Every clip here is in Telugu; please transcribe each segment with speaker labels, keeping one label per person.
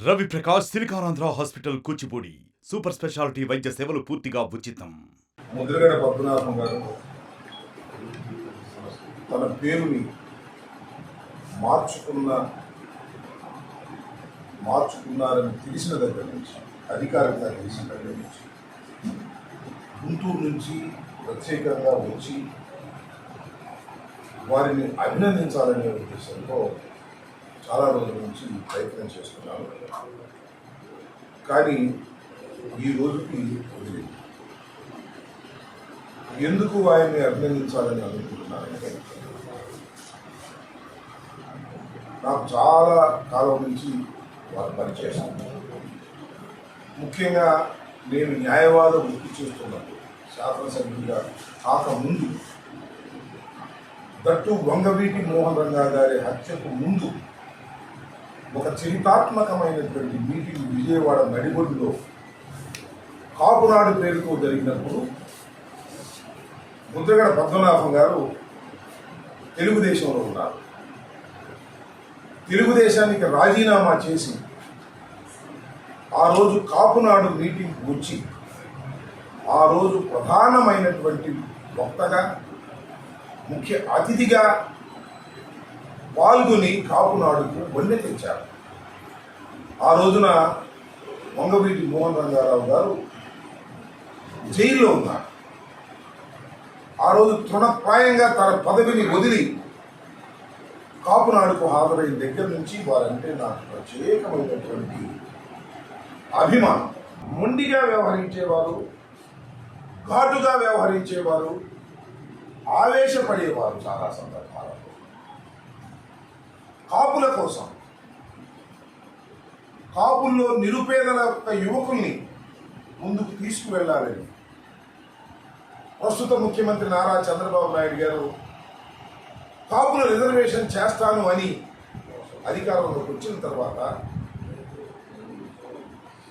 Speaker 1: Ravi Prakash Siliconandhra hospital Kuchipudi super speciality వైద్య సేవలు పూర్తిగా ఉచితం.
Speaker 2: ముద్రగడ పద్మనాభం గారు తన పేరుని మార్చుకున్నారని తెలిసిన దగ్గర నుంచి, అధికారికంగా తెలిసిన దగ్గర నుంచి, గుంటూరు నుంచి ప్రత్యేకంగా వచ్చి వారిని అభినందించాలనే ఉద్దేశంతో చాలా రోజుల నుంచి ప్రయత్నం చేస్తున్నాను. కానీ ఈ రోజుకి వదిలి ఎందుకు ఆయన్ని అభినందించాలని అనుకుంటున్నానంటే, నాకు చాలా కాలం నుంచి వారు పనిచేస్తాను. ముఖ్యంగా నేను న్యాయవాదం వృత్తి చేస్తున్నప్పుడు, శాసనసభ్యుడిగా కాకముందు, దట్టు వంగవీటి మోహన్ రంగా గారి హత్యకు ముందు ఒక చరితాత్మకమైనటువంటి మీటింగ్ విజయవాడ నడిబొడ్డులో కాపునాడు పేరుతో జరిగినప్పుడు ముద్రగడ పద్మనాభం గారు తెలుగుదేశంలో ఉన్నారు. తెలుగుదేశానికి రాజీనామా చేసి ఆ రోజు కాపునాడు మీటింగ్కి వచ్చి ఆ రోజు ప్రధానమైనటువంటి వక్తగా, ముఖ్య అతిథిగా పాల్గొని కాపునాడుకు వన్నె తెచ్చారు. ఆ రోజున వంగవీటి మోహన్ రంగారావు గారు జైల్లో ఉన్నారు. ఆ రోజు తృణప్రాయంగా తన పదవిని వదిలి కాపునాడుకు హాజరైన దగ్గర నుంచి వారంటే నాకు ప్రత్యేకమైనటువంటి అభిమానం. మొండిగా వ్యవహరించేవారు, ఘాటుగా వ్యవహరించేవారు, ఆవేశపడేవారు. చాలా సందర్భాలలో కాపుల కోసం, కాపుల్లో నిరుపేదల యొక్క యువకుల్ని ముందుకు తీసుకువెళ్ళాలని ప్రస్తుత ముఖ్యమంత్రి నారా చంద్రబాబు నాయుడు గారు కాపుల రిజర్వేషన్ చేస్తాను అని అధికారంలోకి వచ్చిన తర్వాత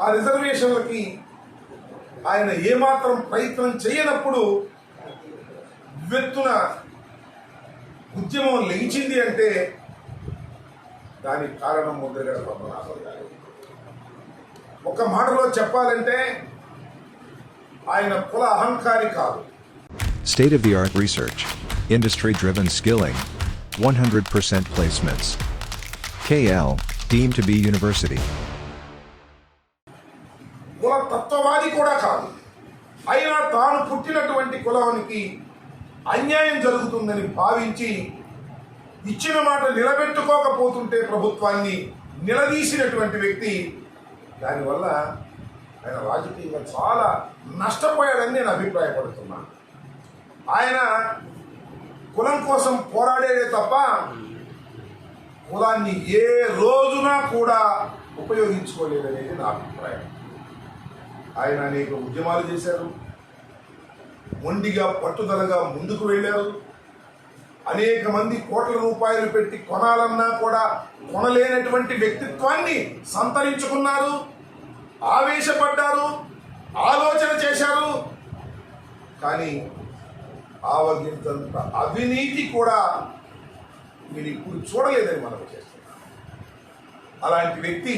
Speaker 2: ఆ రిజర్వేషన్లకి ఆయన ఏమాత్రం ప్రయత్నం చేయనప్పుడు వెత్తున ఉద్యమం లేచింది అంటే దానికి కారణం ముద్రగడ పద్మనాభం గారు. ఒక మాటలో చెప్పాలంటే ఆయన కుల అహంకారి కాదు.
Speaker 3: State-of-the-art research, industry-driven skilling, 100% placements. KL, deemed to be university.
Speaker 2: కుల తత్వవాది కూడా కాదు. అయినా తాను పుట్టినటువంటి కులానికి అన్యాయం జరుగుతుందని భావించి ఇచ్చిన మాట నిలబెట్టుకోకపోతుంటే ప్రభుత్వాన్ని నిలదీసినటువంటి వ్యక్తి. దానివల్ల ఆయన రాజకీయంగా చాలా నష్టపోయాడని నేను అభిప్రాయపడుతున్నాను. ఆయన కులం కోసం పోరాడేదే తప్ప కులాన్ని ఏ రోజున కూడా ఉపయోగించుకోలేదనేది నా అభిప్రాయం. ఆయన అనేక ఉద్యమాలు చేశారు, మొండిగా పట్టుదలగా ముందుకు వెళ్ళారు. అనేక మంది కోట్ల రూపాయలు పెట్టి కొనాలన్నా కూడా కొనలేనటువంటి వ్యక్తిత్వాన్ని సంతరించుకున్నారు, ఆవేశపడ్డారు, ఆలోచన చేశారు. కానీ ఆవగింతంత అవినీతి కూడా మీరు ఇప్పుడు చూడలేదని మనం చేస్తున్నారు. అలాంటి వ్యక్తి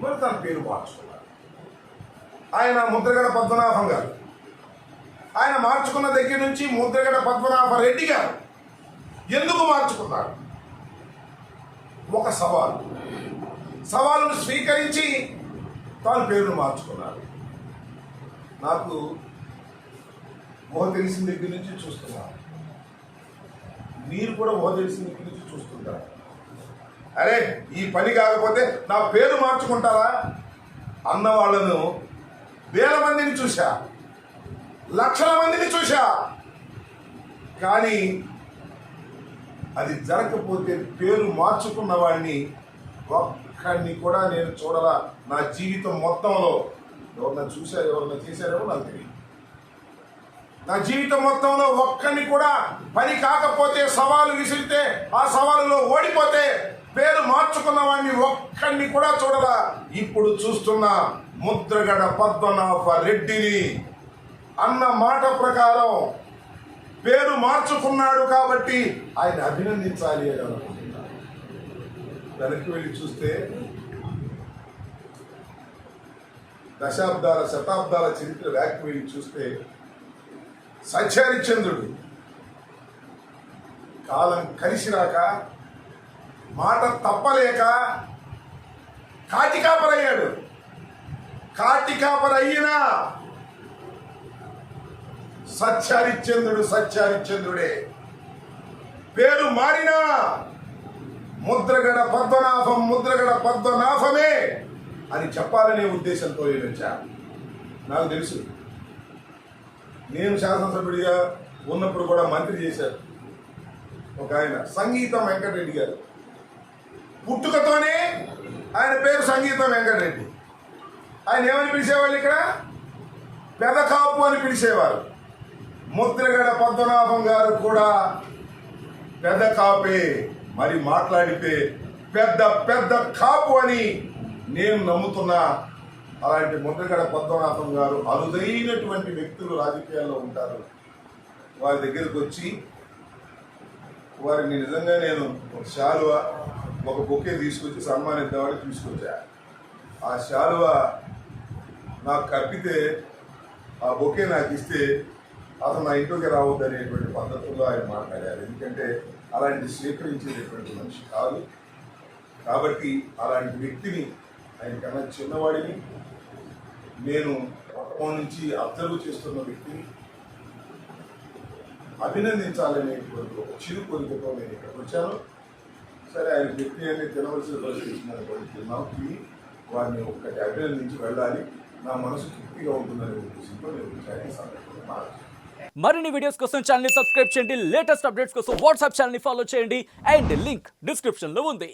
Speaker 2: మరి తన పేరు మార్చుకున్నారు. ఆయన ముద్రగడ పద్మనాభం గారు. ఆయన మార్చుకున్న దగ్గర నుంచి ముద్రగడ పద్మనాభ రెడ్డి గారు. ఎందుకు మార్చుకున్నారు? ఒక సవాలును స్వీకరించి తాను పేరును మార్చుకున్నారు. నాకు ఊహ తెలిసిన దగ్గర నుంచి చూస్తున్నాను, మీరు కూడా ఊహ తెలిసిన దగ్గర నుంచి చూస్తుంటారు. అరే ఈ పని కాకపోతే నా పేరు మార్చుకుంటారా అన్న వాళ్ళను వేల మందిని చూశా, లక్షల మందిని చూశా. కానీ అది జరగకపోతే పేరు మార్చుకున్న వాడిని ఒక్కడిని కూడా నేను చూడలా. నా జీవితం మొత్తంలో ఎవరన్నా చూశారు, ఎవరన్నా చేశారేమో నాకు తెలియదు. నా జీవితం మొత్తంలో ఒక్కడిని కూడా పని కాకపోతే, సవాలు విసిరితే ఆ సవాలులో ఓడిపోతే పేరు మార్చుకున్న వాడిని ఒక్కడిని కూడా చూడలా. ఇప్పుడు చూస్తున్న ముద్రగడ పద్మనాభ రెడ్డిని అన్న మాట ప్రకారం పేరు మార్చుకున్నాడు కాబట్టి ఆయన అభినందించాలి అని అనుకుంటున్నాను. వెనక్కి వెళ్ళి చూస్తే దశాబ్దాల శతాబ్దాల చరిత్ర వ్యాఖ్య వెళ్ళి చూస్తే సత్యహరిశ్చంద్రుడు కాలం కలిసి రాక మాట తప్పలేక కాటికాపరయ్యాడు. కాటికాపరయ్యినా సత్యహరిశ్చంద్రుడు సత్యహరిశ్చంద్రుడే. పేరు మారినా ముద్రగడ పద్మనాభమే అని చెప్పాలనే ఉద్దేశంతో నేను వచ్చాను. నాకు తెలుసు, నేను శాసనసభ్యుడిగా ఉన్నప్పుడు కూడా మంత్రి చేశారు ఒక ఆయన, సంగీతం వెంకటరెడ్డి గారు. పుట్టుకతోనే ఆయన పేరు సంగీతం వెంకటరెడ్డి. ఆయన ఏమని పిలిచేవాళ్ళు? ఇక్కడ పెదకాపు అని పిలిచేవారు. ముద్రగడ పద్మనాభం గారు కూడా పెదకాపే, మరి మాట్లాడితే పెద్ద పెద్ద కాపు అని నేను నమ్ముతున్నా. అలాంటి ముద్రగడ పద్మనాభం గారు అరుదైనటువంటి వ్యక్తులు రాజకీయాల్లో ఉంటారు. వారి దగ్గరకు వచ్చి వారిని నిజంగా నేను ఒక శాలువ ఒక బొకే తీసుకొచ్చి సన్మానిద్దామని తీసుకొచ్చా. ఆ శాలువ నాకు కప్పితే ఆ బొకే నాకు ఇస్తే అతను నా ఇంట్లోకి రావద్దు అనేటువంటి పద్ధతుల్లో ఆయన మాట్లాడారు. ఎందుకంటే అలాంటి స్వీకరించేటటువంటి మనిషి కాదు. కాబట్టి అలాంటి వ్యక్తిని, ఆయన కన్నా చిన్నవాడిని, నేను పట్టణం నుంచి అబ్జర్వ్ చేస్తున్న వ్యక్తిని అభినందించాలనేటువంటి ఒక చిరు కోరికతో నేను ఇక్కడికి వచ్చాను. సరే, ఆయన వ్యక్తి అని తినవలసిన పరిస్థితి తిన్నాం, తిని వారిని ఒక్కటి అభినందించి వెళ్ళాలి, నా మనసు తృప్తిగా ఉంటుందనే ఉద్దేశంతో నేను వచ్చాను. సందర్భంగా మాట్లాడుతున్నాను.
Speaker 4: మరిన్ని వీడియోస్ కోసం ఛానల్ ని సబ్స్క్రైబ్ చేయండి, లేటెస్ట్ అప్డేట్స్ కోసం వాట్సాప్ ఛానల్ ని ఫాలో చేయండి అండ్ లింక్ డిస్క్రిప్షన్ లో ఉంది.